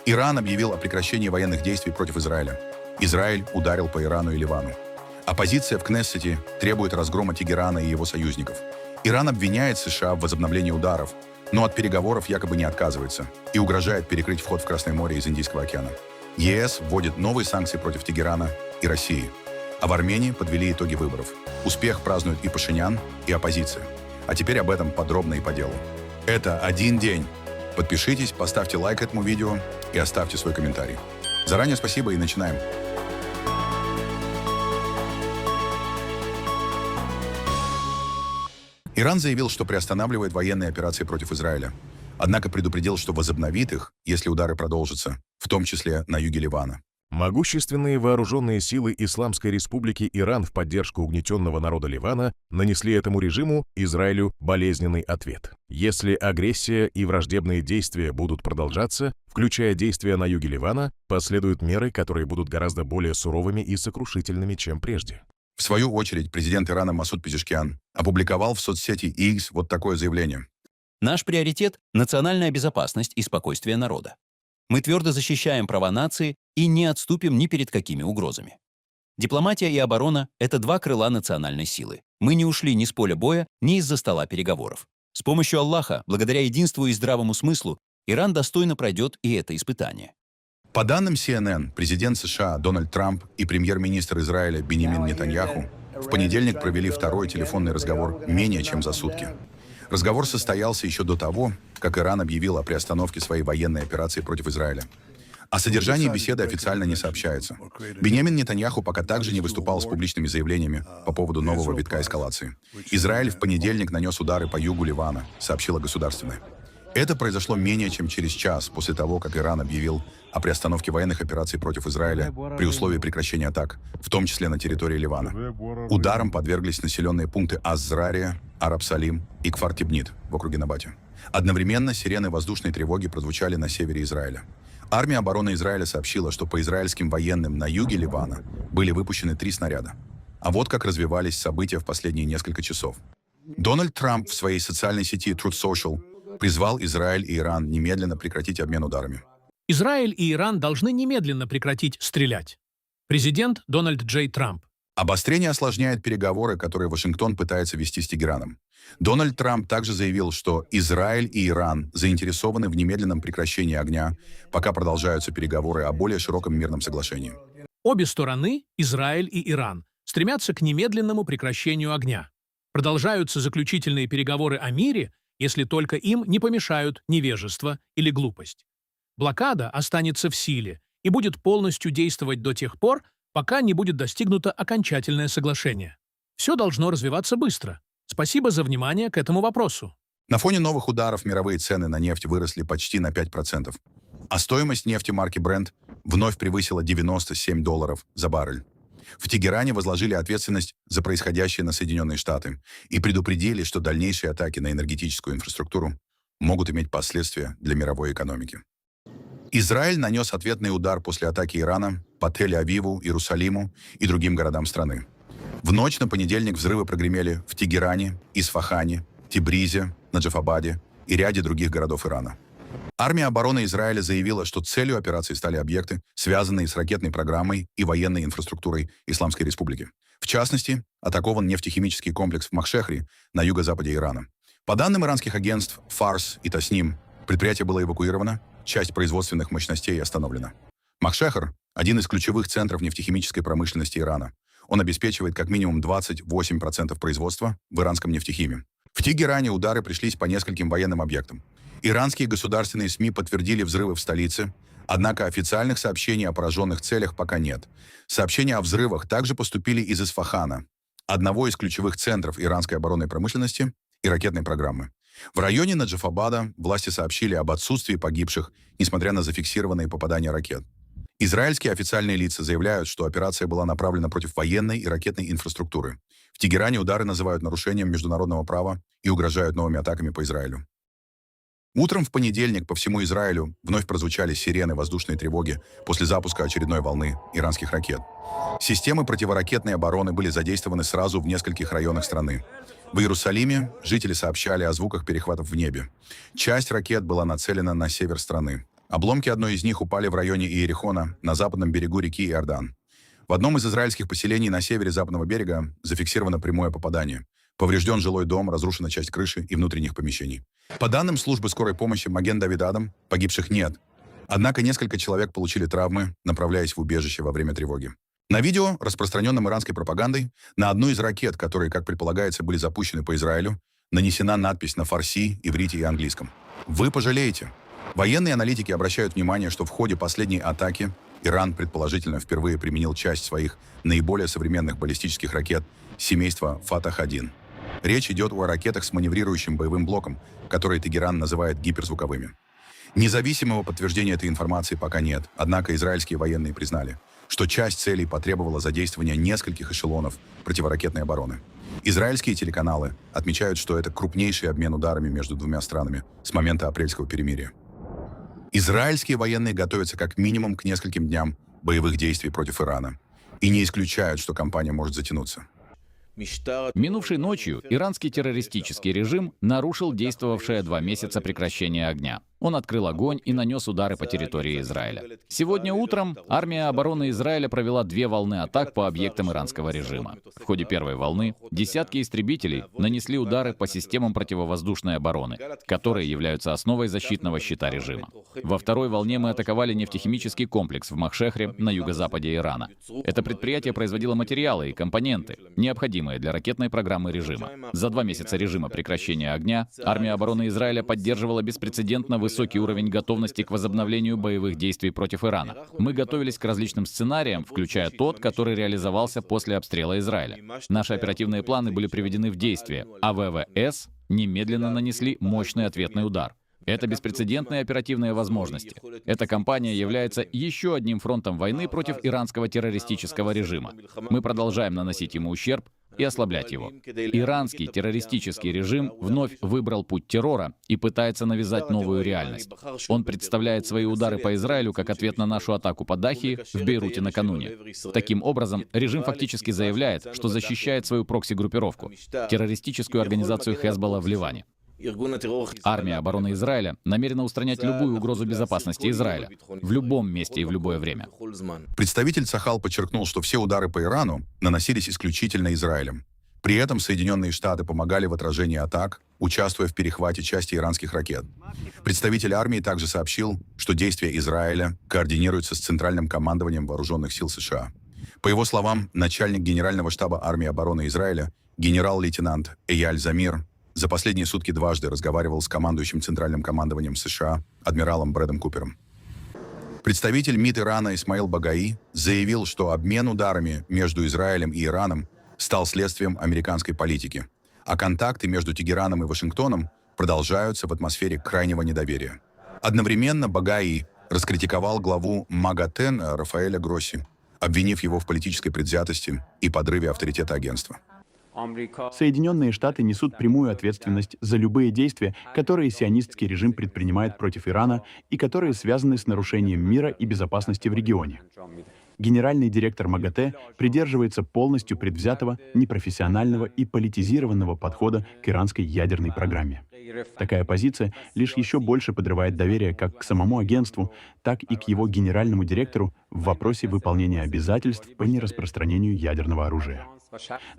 Иран объявил о прекращении военных действий против Израиля. Израиль ударил по Ирану и Ливану. Оппозиция в Кнессете требует разгрома Тегерана и его союзников. Иран обвиняет США в возобновлении ударов, но от переговоров якобы не отказывается и угрожает перекрыть вход в Красное море из Индийского океана. ЕС вводит новые санкции против Тегерана и России. А в Армении подвели итоги выборов. Успех празднуют и Пашинян, и оппозиция. А теперь об этом подробно и по делу. Это один день. Подпишитесь, поставьте лайк этому видео и оставьте свой комментарий. Заранее спасибо и начинаем. Иран заявил, что приостанавливает военные операции против Израиля. Однако предупредил, что возобновит их, если удары продолжатся, в том числе на юге Ливана. Могущественные вооруженные силы Исламской Республики Иран в поддержку угнетенного народа Ливана нанесли этому режиму, Израилю, болезненный ответ. Если агрессия и враждебные действия будут продолжаться, включая действия на юге Ливана, последуют меры, которые будут гораздо более суровыми и сокрушительными, чем прежде. В свою очередь, президент Ирана Масуд Пезешкиан опубликовал в соцсети X вот такое заявление. Наш приоритет – национальная безопасность и спокойствие народа. Мы твердо защищаем права нации и не отступим ни перед какими угрозами. Дипломатия и оборона – это два крыла национальной силы. Мы не ушли ни с поля боя, ни из-за стола переговоров. С помощью Аллаха, благодаря единству и здравому смыслу, Иран достойно пройдет и это испытание. По данным CNN, президент США Дональд Трамп и премьер-министр Израиля Биньямин Нетаньяху в понедельник провели второй телефонный разговор менее чем за сутки. Разговор состоялся еще до того, как Иран объявил о приостановке своей военной операции против Израиля. О содержании беседы официально не сообщается. Биньямин Нетаньяху пока также не выступал с публичными заявлениями по поводу нового витка эскалации. Израиль в понедельник нанес удары по югу Ливана, сообщила государственная. Это произошло менее чем через час после того, как Иран объявил о приостановке военных операций против Израиля при условии прекращения атак, в том числе на территории Ливана. Ударам подверглись населенные пункты Аз-Зарария, Араб-Салим и Кфар-Тибнит в округе Набати. Одновременно сирены воздушной тревоги прозвучали на севере Израиля. Армия обороны Израиля сообщила, что по израильским военным на юге Ливана были выпущены 3 снаряда. А вот как развивались события в последние несколько часов. Дональд Трамп в своей социальной сети Truth Social призвал Израиль и Иран немедленно прекратить обмен ударами. Израиль и Иран должны немедленно прекратить стрелять. Президент Дональд Джей Трамп. Обострение осложняет переговоры, которые Вашингтон пытается вести с Тегераном. Дональд Трамп также заявил, что Израиль и Иран заинтересованы в немедленном прекращении огня, пока продолжаются переговоры о более широком мирном соглашении. Обе стороны, Израиль и Иран, стремятся к немедленному прекращению огня. Продолжаются заключительные переговоры о мире, если только им не помешают невежество или глупость. Блокада останется в силе и будет полностью действовать до тех пор, пока не будет достигнуто окончательное соглашение. Все должно развиваться быстро. Спасибо за внимание к этому вопросу. На фоне новых ударов мировые цены на нефть выросли почти на 5%, а стоимость нефти марки Brent вновь превысила $97 за баррель. В Тегеране возложили ответственность за происходящее на Соединенные Штаты и предупредили, что дальнейшие атаки на энергетическую инфраструктуру могут иметь последствия для мировой экономики. Израиль нанес ответный удар после атаки Ирана по Тель-Авиву, Иерусалиму и другим городам страны. В ночь на понедельник взрывы прогремели в Тегеране, Исфахане, Тибризе, Наджафабаде и ряде других городов Ирана. Армия обороны Израиля заявила, что целью операции стали объекты, связанные с ракетной программой и военной инфраструктурой Исламской Республики. В частности, атакован нефтехимический комплекс в Махшехре на юго-западе Ирана. По данным иранских агентств Фарс и Тасним, предприятие было эвакуировано, часть производственных мощностей остановлена. Махшехр – один из ключевых центров нефтехимической промышленности Ирана. Он обеспечивает как минимум 28% производства в иранском нефтехиме. В Тегеране удары пришлись по нескольким военным объектам. Иранские государственные СМИ подтвердили взрывы в столице, однако официальных сообщений о пораженных целях пока нет. Сообщения о взрывах также поступили из Исфахана, одного из ключевых центров иранской оборонной промышленности и ракетной программы. В районе Наджафабада власти сообщили об отсутствии погибших, несмотря на зафиксированные попадания ракет. Израильские официальные лица заявляют, что операция была направлена против военной и ракетной инфраструктуры. В Тегеране удары называют нарушением международного права и угрожают новыми атаками по Израилю. Утром в понедельник по всему Израилю вновь прозвучали сирены воздушной тревоги после запуска очередной волны иранских ракет. Системы противоракетной обороны были задействованы сразу в нескольких районах страны. В Иерусалиме жители сообщали о звуках перехватов в небе. Часть ракет была нацелена на север страны. Обломки одной из них упали в районе Иерихона на западном берегу реки Иордан. В одном из израильских поселений на севере западного берега зафиксировано прямое попадание. Поврежден жилой дом, разрушена часть крыши и внутренних помещений. По данным службы скорой помощи Маген-Давид-Адам, погибших нет. Однако несколько человек получили травмы, направляясь в убежище во время тревоги. На видео, распространенном иранской пропагандой, на одну из ракет, которые, как предполагается, были запущены по Израилю, нанесена надпись на фарси, иврите и английском. Вы пожалеете. Военные аналитики обращают внимание, что в ходе последней атаки Иран, предположительно, впервые применил часть своих наиболее современных баллистических ракет семейства «Фатах-1». Речь идет о ракетах с маневрирующим боевым блоком, которые Тегеран называет гиперзвуковыми. Независимого подтверждения этой информации пока нет, однако израильские военные признали, что часть целей потребовала задействования нескольких эшелонов противоракетной обороны. Израильские телеканалы отмечают, что это крупнейший обмен ударами между двумя странами с момента апрельского перемирия. Израильские военные готовятся как минимум к нескольким дням боевых действий против Ирана и не исключают, что кампания может затянуться. Минувшей ночью иранский террористический режим нарушил действовавшее 2 месяца прекращение огня. Он открыл огонь и нанес удары по территории Израиля. Сегодня утром армия обороны Израиля провела 2 волны атак по объектам иранского режима. В ходе первой волны десятки истребителей нанесли удары по системам противовоздушной обороны, которые являются основой защитного щита режима. Во второй волне мы атаковали нефтехимический комплекс в Махшехре на юго-западе Ирана. Это предприятие производило материалы и компоненты, необходимые для ракетной программы режима. За 2 месяца режима прекращения огня армия обороны Израиля поддерживала беспрецедентно высокий уровень готовности к возобновлению боевых действий против Ирана. Мы готовились к различным сценариям, включая тот, который реализовался после обстрела Израиля. Наши оперативные планы были приведены в действие, а ВВС немедленно нанесли мощный ответный удар. Это беспрецедентные оперативные возможности. Эта кампания является еще одним фронтом войны против иранского террористического режима. Мы продолжаем наносить ему ущерб и ослаблять его. Иранский террористический режим вновь выбрал путь террора и пытается навязать новую реальность. Он представляет свои удары по Израилю как ответ на нашу атаку по Дахии в Бейруте накануне. Таким образом, режим фактически заявляет, что защищает свою прокси-группировку, террористическую организацию Хезболла в Ливане. Армия обороны Израиля намерена устранять любую угрозу безопасности Израиля в любом месте и в любое время. Представитель Цахал подчеркнул, что все удары по Ирану наносились исключительно Израилем. При этом Соединенные Штаты помогали в отражении атак, участвуя в перехвате части иранских ракет. Представитель армии также сообщил, что действия Израиля координируются с Центральным командованием Вооруженных сил США. По его словам, начальник Генерального штаба армии обороны Израиля, генерал-лейтенант Эяль Замир, за последние сутки дважды разговаривал с командующим Центральным командованием США адмиралом Брэдом Купером. Представитель МИД Ирана Исмаил Багаи заявил, что обмен ударами между Израилем и Ираном стал следствием американской политики, а контакты между Тегераном и Вашингтоном продолжаются в атмосфере крайнего недоверия. Одновременно Багаи раскритиковал главу МАГАТЭ Рафаэля Гросси, обвинив его в политической предвзятости и подрыве авторитета агентства. Соединенные Штаты несут прямую ответственность за любые действия, которые сионистский режим предпринимает против Ирана и которые связаны с нарушением мира и безопасности в регионе. Генеральный директор МАГАТЭ придерживается полностью предвзятого, непрофессионального и политизированного подхода к иранской ядерной программе. Такая позиция лишь еще больше подрывает доверие как к самому агентству, так и к его генеральному директору в вопросе выполнения обязательств по нераспространению ядерного оружия.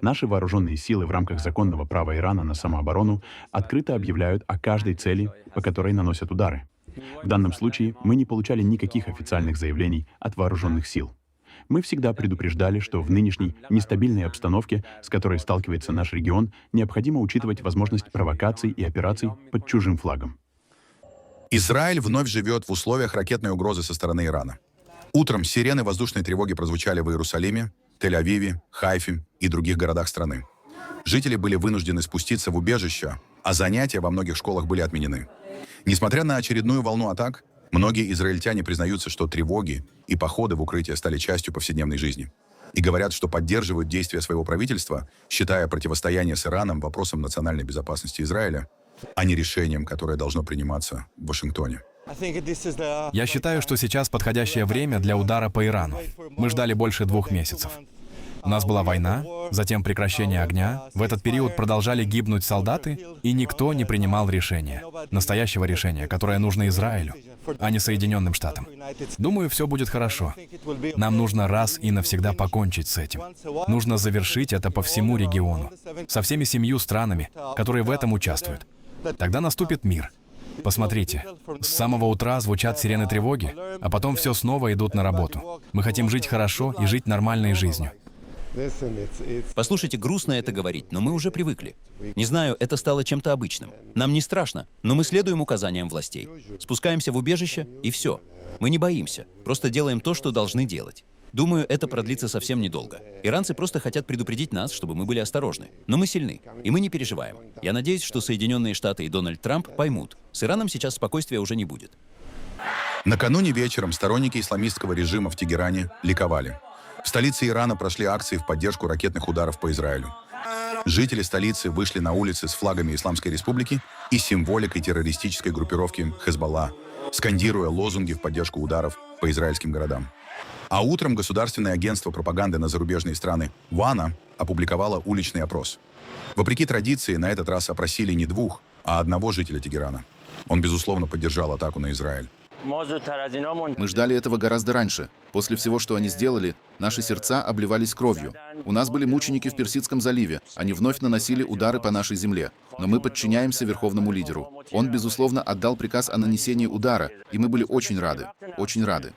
Наши вооруженные силы в рамках законного права Ирана на самооборону открыто объявляют о каждой цели, по которой наносят удары. В данном случае мы не получали никаких официальных заявлений от вооруженных сил. Мы всегда предупреждали, что в нынешней нестабильной обстановке, с которой сталкивается наш регион, необходимо учитывать возможность провокаций и операций под чужим флагом. Израиль вновь живет в условиях ракетной угрозы со стороны Ирана. Утром сирены воздушной тревоги прозвучали в Иерусалиме, Тель-Авиве, Хайфе и других городах страны. Жители были вынуждены спуститься в убежища, а занятия во многих школах были отменены. Несмотря на очередную волну атак, многие израильтяне признаются, что тревоги и походы в укрытие стали частью повседневной жизни. И говорят, что поддерживают действия своего правительства, считая противостояние с Ираном вопросом национальной безопасности Израиля, а не решением, которое должно приниматься в Вашингтоне. Я считаю, что сейчас подходящее время для удара по Ирану. Мы ждали больше 2 месяцев. У нас была война, затем прекращение огня. В этот период продолжали гибнуть солдаты, и никто не принимал решения. Настоящего решения, которое нужно Израилю, а не Соединенным Штатам. Думаю, все будет хорошо. Нам нужно раз и навсегда покончить с этим. Нужно завершить это по всему региону, со всеми 7 странами, которые в этом участвуют. Тогда наступит мир. Посмотрите, с самого утра звучат сирены тревоги, а потом все снова идут на работу. Мы хотим жить хорошо и жить нормальной жизнью. Послушайте, грустно это говорить, но мы уже привыкли. Не знаю, это стало чем-то обычным. Нам не страшно, но мы следуем указаниям властей. Спускаемся в убежище, и все. Мы не боимся, просто делаем то, что должны делать. Думаю, это продлится совсем недолго. Иранцы просто хотят предупредить нас, чтобы мы были осторожны. Но мы сильны, и мы не переживаем. Я надеюсь, что Соединенные Штаты и Дональд Трамп поймут. С Ираном сейчас спокойствия уже не будет. Накануне вечером сторонники исламистского режима в Тегеране ликовали. В столице Ирана прошли акции в поддержку ракетных ударов по Израилю. Жители столицы вышли на улицы с флагами Исламской Республики и символикой террористической группировки Хезболла, скандируя лозунги в поддержку ударов по израильским городам. А утром государственное агентство пропаганды на зарубежные страны ВАНА опубликовало уличный опрос. Вопреки традиции, на этот раз опросили не 2, а 1 жителя Тегерана. Он, безусловно, поддержал атаку на Израиль. Мы ждали этого гораздо раньше. После всего, что они сделали, наши сердца обливались кровью. У нас были мученики в Персидском заливе. Они вновь наносили удары по нашей земле. Но мы подчиняемся верховному лидеру. Он, безусловно, отдал приказ о нанесении удара, и мы были очень рады. Очень рады.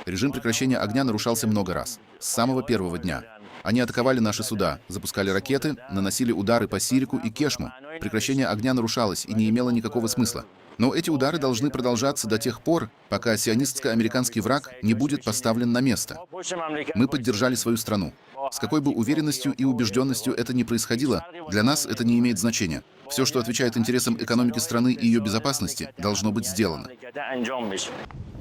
Режим прекращения огня нарушался много раз. С самого первого дня. Они атаковали наши суда, запускали ракеты, наносили удары по Сирику и Кешму. Прекращение огня нарушалось и не имело никакого смысла. Но эти удары должны продолжаться до тех пор, пока сионистско-американский враг не будет поставлен на место. Мы поддержали свою страну. С какой бы уверенностью и убежденностью это ни происходило, для нас это не имеет значения. Все, что отвечает интересам экономики страны и ее безопасности, должно быть сделано.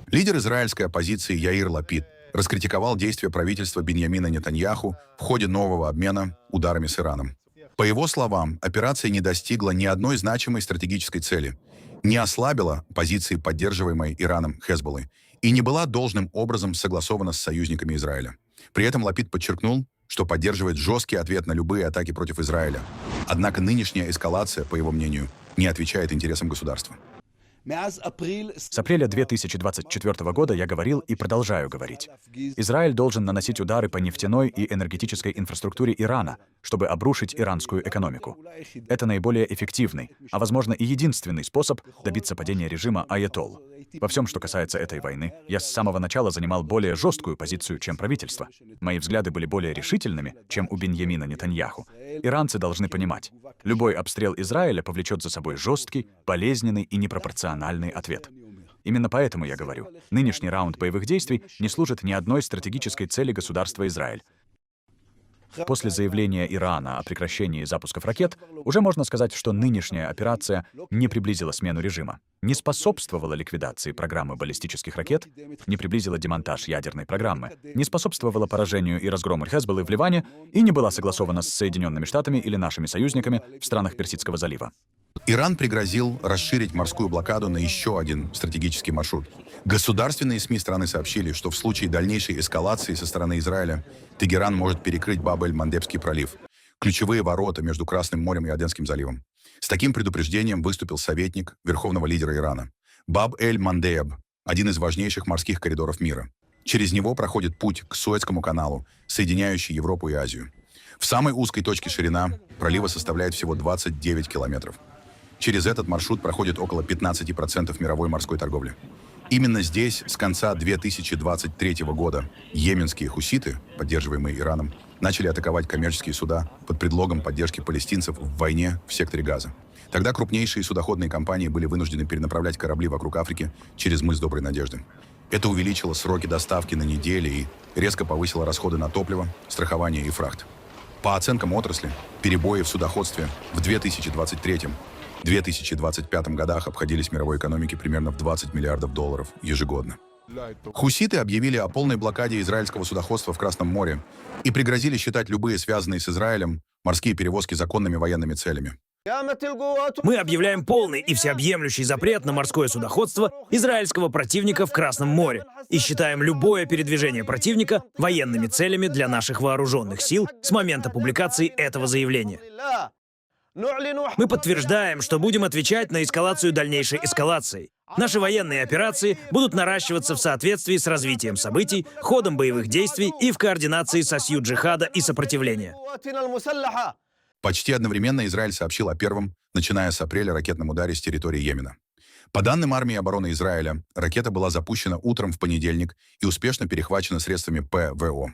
Лидер израильской оппозиции Яир Лапид раскритиковал действия правительства Биньямина Нетаньяху в ходе нового обмена ударами с Ираном. По его словам, операция не достигла ни одной значимой стратегической цели, не ослабила позиции поддерживаемой Ираном Хезболлы и не была должным образом согласована с союзниками Израиля. При этом Лапид подчеркнул, что поддерживает жесткий ответ на любые атаки против Израиля. Однако нынешняя эскалация, по его мнению, не отвечает интересам государства. С апреля 2024 года я говорил и продолжаю говорить. Израиль должен наносить удары по нефтяной и энергетической инфраструктуре Ирана, чтобы обрушить иранскую экономику. Это наиболее эффективный, а возможно и единственный способ добиться падения режима аятолл. Во всем, что касается этой войны, я с самого начала занимал более жесткую позицию, чем правительство. Мои взгляды были более решительными, чем у Биньямина Нетаньяху. Иранцы должны понимать, любой обстрел Израиля повлечет за собой жесткий, болезненный и непропорциональный ответ. Именно поэтому я говорю, нынешний раунд боевых действий не служит ни одной стратегической цели государства Израиль. После заявления Ирана о прекращении запусков ракет, уже можно сказать, что нынешняя операция не приблизила смену режима, не способствовала ликвидации программы баллистических ракет, не приблизила демонтаж ядерной программы, не способствовала поражению и разгрому Хезболлы в Ливане и не была согласована с Соединенными Штатами или нашими союзниками в странах Персидского залива. Иран пригрозил расширить морскую блокаду на еще один стратегический маршрут. Государственные СМИ страны сообщили, что в случае дальнейшей эскалации со стороны Израиля Тегеран может перекрыть Баб-эль-Мандебский пролив, ключевые ворота между Красным морем и Аденским заливом. С таким предупреждением выступил советник верховного лидера Ирана. Баб-эль-Мандеб – один из важнейших морских коридоров мира. Через него проходит путь к Суэцкому каналу, соединяющий Европу и Азию. В самой узкой точке ширина пролива составляет всего 29 километров. Через этот маршрут проходит около 15% мировой морской торговли. Именно здесь с конца 2023 года йеменские хуситы, поддерживаемые Ираном, начали атаковать коммерческие суда под предлогом поддержки палестинцев в войне в секторе Газа. Тогда крупнейшие судоходные компании были вынуждены перенаправлять корабли вокруг Африки через мыс Доброй Надежды. Это увеличило сроки доставки на недели и резко повысило расходы на топливо, страхование и фрахт. По оценкам отрасли, перебои в судоходстве в 2023-2025 годах обходились мировой экономике примерно в $20 миллиардов ежегодно. Хуситы объявили о полной блокаде израильского судоходства в Красном море и пригрозили считать любые связанные с Израилем морские перевозки законными военными целями. Мы объявляем полный и всеобъемлющий запрет на морское судоходство израильского противника в Красном море и считаем любое передвижение противника военными целями для наших вооруженных сил с момента публикации этого заявления. Мы подтверждаем, что будем отвечать на эскалацию дальнейшей эскалацией. Наши военные операции будут наращиваться в соответствии с развитием событий, ходом боевых действий и в координации с осью джихада и сопротивления. Почти одновременно Израиль сообщил о первом, начиная с апреля, ракетном ударе с территории Йемена. По данным армии обороны Израиля, ракета была запущена утром в понедельник и успешно перехвачена средствами ПВО.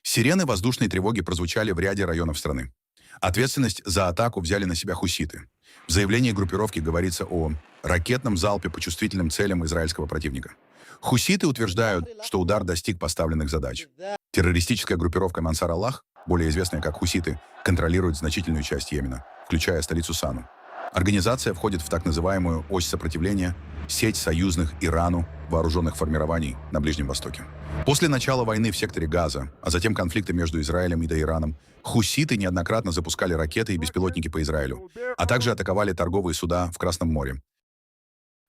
Сирены воздушной тревоги прозвучали в ряде районов страны. Ответственность за атаку взяли на себя хуситы. В заявлении группировки говорится о ракетном залпе по чувствительным целям израильского противника. Хуситы утверждают, что удар достиг поставленных задач. Террористическая группировка Мансар Аллах, более известная как хуситы, контролирует значительную часть Йемена, включая столицу Сану. Организация входит в так называемую ось сопротивления, сеть союзных Ирану вооруженных формирований на Ближнем Востоке. После начала войны в секторе Газа, а затем конфликта между Израилем и Ираном, хуситы неоднократно запускали ракеты и беспилотники по Израилю, а также атаковали торговые суда в Красном море.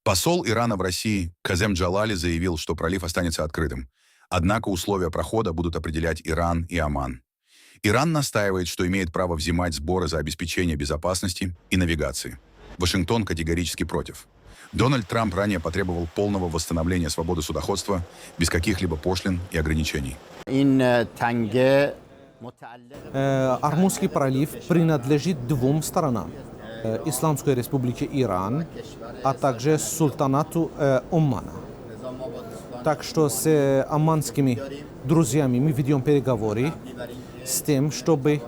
Посол Ирана в России Казем Джалали заявил, что пролив останется открытым, однако условия прохода будут определять Иран и Оман. Иран настаивает, что имеет право взимать сборы за обеспечение безопасности и навигации. Вашингтон категорически против. Дональд Трамп ранее потребовал полного восстановления свободы судоходства без каких-либо пошлин и ограничений. Ормузский пролив принадлежит двум сторонам. Исламской республике Иран, а также султанату Омана. Так что с оманскими друзьями мы ведем переговоры с тем, чтобы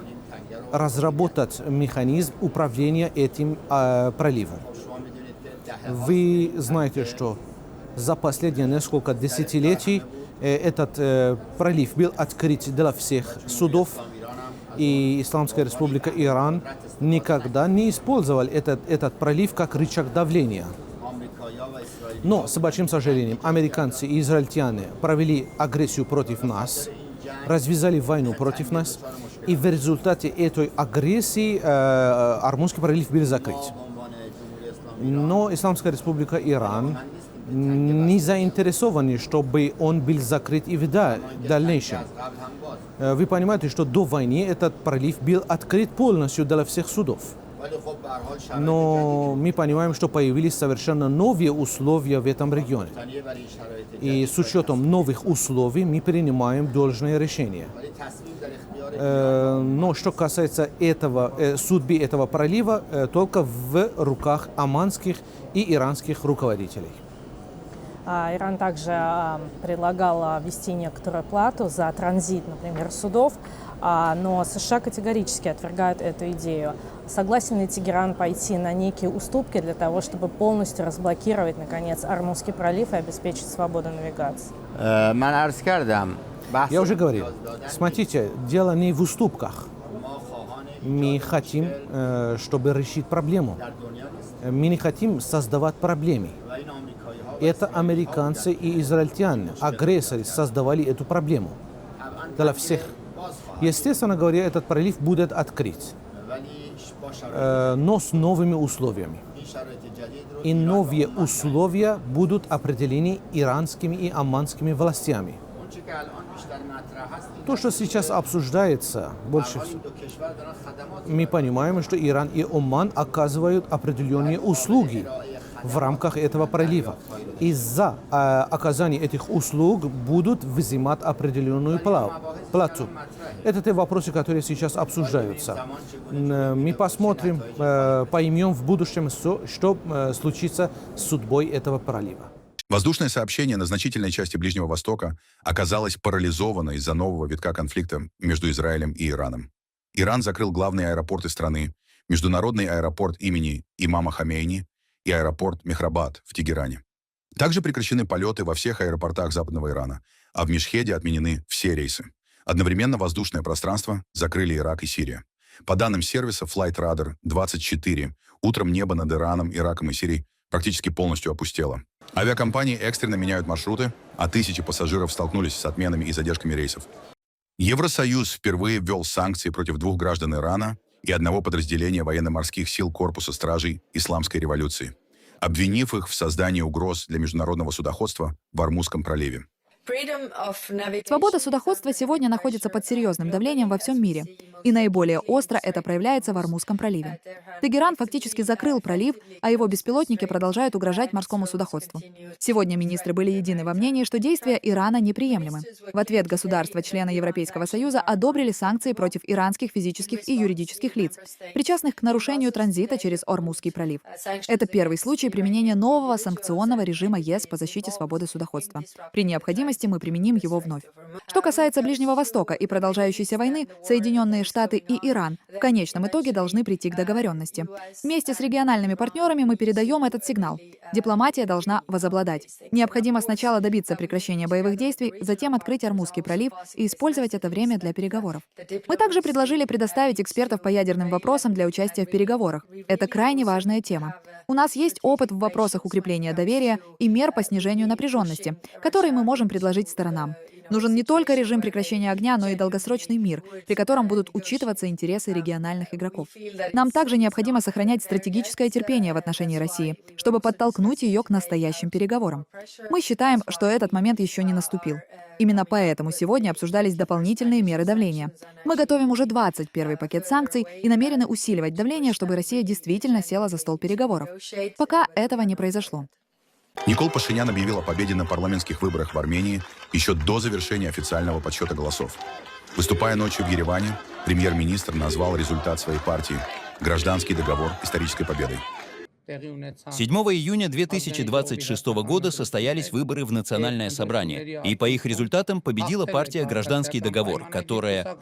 разработать механизм управления этим проливом. Вы знаете, что за последние несколько десятилетий этот пролив был открыт для всех судов, и Исламская республика Иран никогда не использовал этот пролив как рычаг давления. Но, с большим сожалением, американцы и израильтяне провели агрессию против нас, развязали войну против нас, и в результате этой агрессии Ормузский пролив был закрыт. Но Исламская республика Иран не заинтересованы, чтобы он был закрыт и в дальнейшем. Вы понимаете, что до войны этот пролив был открыт полностью для всех судов. Но мы понимаем, что появились совершенно новые условия в этом регионе. И с учетом новых условий мы принимаем должное решение. Но что касается судьбы этого пролива, только в руках оманских и иранских руководителей. Иран также предлагал ввести некоторую плату за транзит, например, судов, но США категорически отвергают эту идею. Согласен ли Тегеран пойти на некие уступки для того, чтобы полностью разблокировать, наконец, Ормузский пролив и обеспечить свободу навигации? Я уже говорил. Смотрите, дело не в уступках. Мы хотим, чтобы решить проблему. Мы не хотим создавать проблемы. Это американцы и израильтяне, агрессоры, создавали эту проблему для всех. Естественно говоря, этот пролив будет открыт, но с новыми условиями. И новые условия будут определены иранскими и оманскими властями. То, что сейчас обсуждается, больше всего, мы понимаем, что Иран и Оман оказывают определенные услуги в рамках этого пролива. Из-за оказания этих услуг будут взимать определенную плату. Это те вопросы, которые сейчас обсуждаются. Мы посмотрим, поймем в будущем, что случится с судьбой этого пролива. Воздушное сообщение на значительной части Ближнего Востока оказалось парализовано из-за нового витка конфликта между Израилем и Ираном. Иран закрыл главные аэропорты страны, международный аэропорт имени имама Хомейни и аэропорт Мехрабад в Тегеране. Также прекращены полеты во всех аэропортах Западного Ирана, а в Мешхеде отменены все рейсы. Одновременно воздушное пространство закрыли Ирак и Сирия. По данным сервиса Flight Radar 24, утром небо над Ираном, Ираком и Сирией практически полностью опустело. Авиакомпании экстренно меняют маршруты, а тысячи пассажиров столкнулись с отменами и задержками рейсов. Евросоюз впервые ввел санкции против 2 граждан Ирана и одного подразделения военно-морских сил Корпуса стражей Исламской революции, обвинив их в создании угроз для международного судоходства в Ормузском проливе. Свобода судоходства сегодня находится под серьезным давлением во всем мире, и наиболее остро это проявляется в Ормузском проливе. Тегеран фактически закрыл пролив, а его беспилотники продолжают угрожать морскому судоходству. Сегодня министры были едины во мнении, что действия Ирана неприемлемы. В ответ государства-члены Европейского Союза одобрили санкции против иранских физических и юридических лиц, причастных к нарушению транзита через Ормузский пролив. Это первый случай применения нового санкционного режима ЕС по защите свободы судоходства. При необходимости мы применим его вновь. Что касается Ближнего Востока и продолжающейся войны, Соединенные Штаты и Иран в конечном итоге должны прийти к договоренности. Вместе с региональными партнерами мы передаем этот сигнал. Дипломатия должна возобладать. Необходимо сначала добиться прекращения боевых действий, затем открыть Ормузский пролив и использовать это время для переговоров. Мы также предложили предоставить экспертов по ядерным вопросам для участия в переговорах. Это крайне важная тема. У нас есть опыт в вопросах укрепления доверия и мер по снижению напряженности, которые мы можем предложить сторонам. Нужен не только режим прекращения огня, но и долгосрочный мир, при котором будут учитываться интересы региональных игроков. Нам также необходимо сохранять стратегическое терпение в отношении России, чтобы подтолкнуть ее к настоящим переговорам. Мы считаем, что этот момент еще не наступил. Именно поэтому сегодня обсуждались дополнительные меры давления. Мы готовим уже 21-й пакет санкций и намерены усиливать давление, чтобы Россия действительно села за стол переговоров. Пока этого не произошло. Никол Пашинян объявил о победе на парламентских выборах в Армении еще до завершения официального подсчета голосов. Выступая ночью в Ереване, премьер-министр назвал результат своей партии «Гражданский договор исторической победой». 7 июня 2026 года состоялись выборы в Национальное собрание, и по их результатам победила партия «Гражданский договор», которая...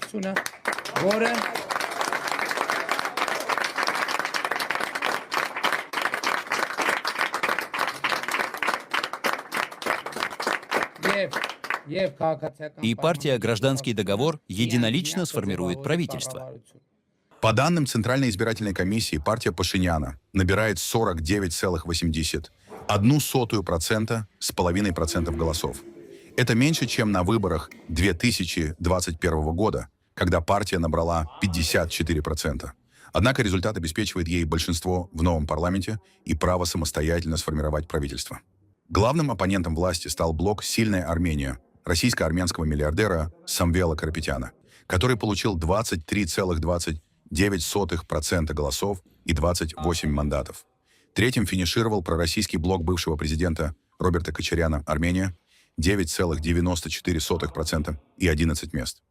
И партия «Гражданский договор» единолично сформирует правительство. По данным Центральной избирательной комиссии, партия Пашиняна набирает 49,1% с половиной процентов голосов. Это меньше, чем на выборах 2021 года, когда партия набрала 54%. Однако результат обеспечивает ей большинство в новом парламенте и право самостоятельно сформировать правительство. Главным оппонентом власти стал блок «Сильная Армения» российско-армянского миллиардера Самвела Карапетяна, который получил 23,29% голосов и 28 мандатов. Третьим финишировал пророссийский блок бывшего президента Роберта Кочаряна «Армения» 9,94% и 11 мест.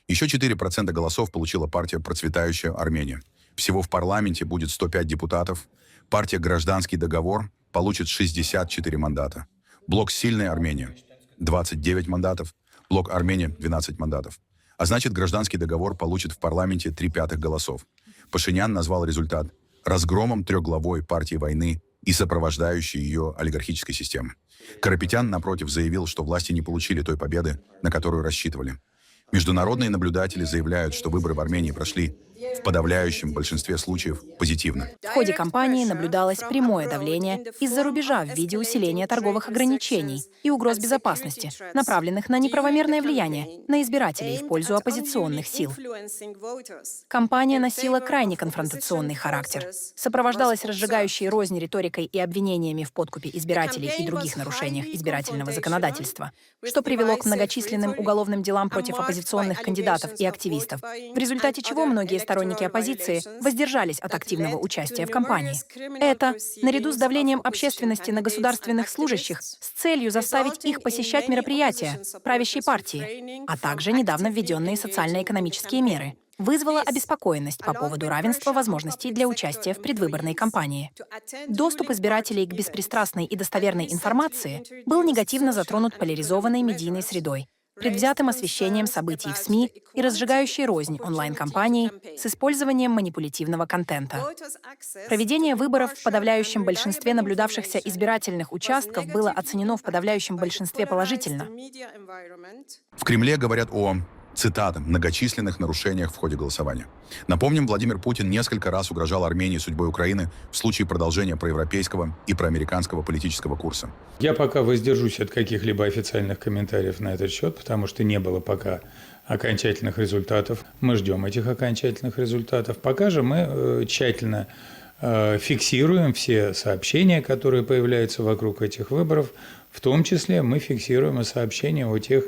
Еще 4% голосов получила партия «Процветающая Армения». Всего в парламенте будет 105 депутатов. Партия «Гражданский договор» получит 64 мандата. Блок «Сильная Армения» — 29 мандатов, блок «Армения» — 12 мандатов. А значит, «Гражданский договор» получит в парламенте 3/5 голосов. Пашинян назвал результат разгромом трехглавой партии войны и сопровождающей ее олигархической системы. Карапетян, напротив, заявил, что власти не получили той победы, на которую рассчитывали. Международные наблюдатели заявляют, что выборы в Армении прошли в подавляющем большинстве случаев позитивно. В ходе кампании наблюдалось прямое давление из-за рубежа в виде усиления торговых ограничений и угроз безопасности, направленных на неправомерное влияние на избирателей в пользу оппозиционных сил. Кампания носила крайне конфронтационный характер, сопровождалась разжигающей рознь риторикой и обвинениями в подкупе избирателей и других нарушениях избирательного законодательства, что привело к многочисленным уголовным делам против оппозиционных кандидатов и активистов, в результате чего многие сторонники оппозиции воздержались от активного участия в кампании. Это, наряду с давлением общественности на государственных служащих с целью заставить их посещать мероприятия правящей партии, а также недавно введенные социально-экономические меры, вызвало обеспокоенность по поводу равенства возможностей для участия в предвыборной кампании. Доступ избирателей к беспристрастной и достоверной информации был негативно затронут поляризованной медийной средой, предвзятым освещением событий в СМИ и разжигающей рознь онлайн-кампаний с использованием манипулятивного контента. Проведение выборов в подавляющем большинстве наблюдавшихся избирательных участков было оценено в подавляющем большинстве положительно. В Кремле говорят о Цитата: «многочисленных нарушениях в ходе голосования». Напомним, Владимир Путин несколько раз угрожал Армении судьбой Украины в случае продолжения проевропейского и проамериканского политического курса. Я пока воздержусь от каких-либо официальных комментариев на этот счет, потому что не было пока окончательных результатов. Мы ждем этих окончательных результатов. Пока же мы тщательно фиксируем все сообщения, которые появляются вокруг этих выборов. В том числе мы фиксируем и сообщения о тех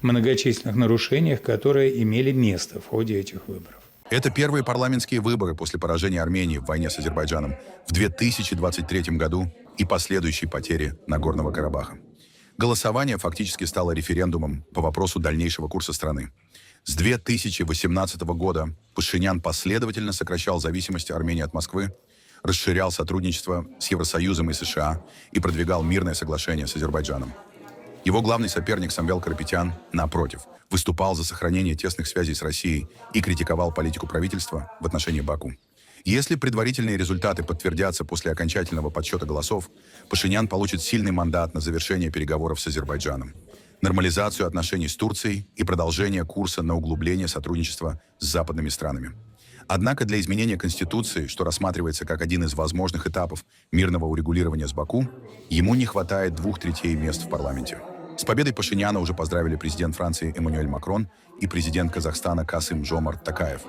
многочисленных нарушениях, которые имели место в ходе этих выборов. Это первые парламентские выборы после поражения Армении в войне с Азербайджаном в 2023 году и последующей потери Нагорного Карабаха. Голосование фактически стало референдумом по вопросу дальнейшего курса страны. С 2018 года Пашинян последовательно сокращал зависимость Армении от Москвы, расширял сотрудничество с Евросоюзом и США и продвигал мирное соглашение с Азербайджаном. Его главный соперник Самвел Карапетян, напротив, выступал за сохранение тесных связей с Россией и критиковал политику правительства в отношении Баку. Если предварительные результаты подтвердятся после окончательного подсчета голосов, Пашинян получит сильный мандат на завершение переговоров с Азербайджаном, нормализацию отношений с Турцией и продолжение курса на углубление сотрудничества с западными странами. Однако для изменения Конституции, что рассматривается как один из возможных этапов мирного урегулирования с Баку, ему не хватает 2/3 мест в парламенте. С победой Пашиняна уже поздравили президент Франции Эммануэль Макрон и президент Казахстана Касым-Жомарт Токаев.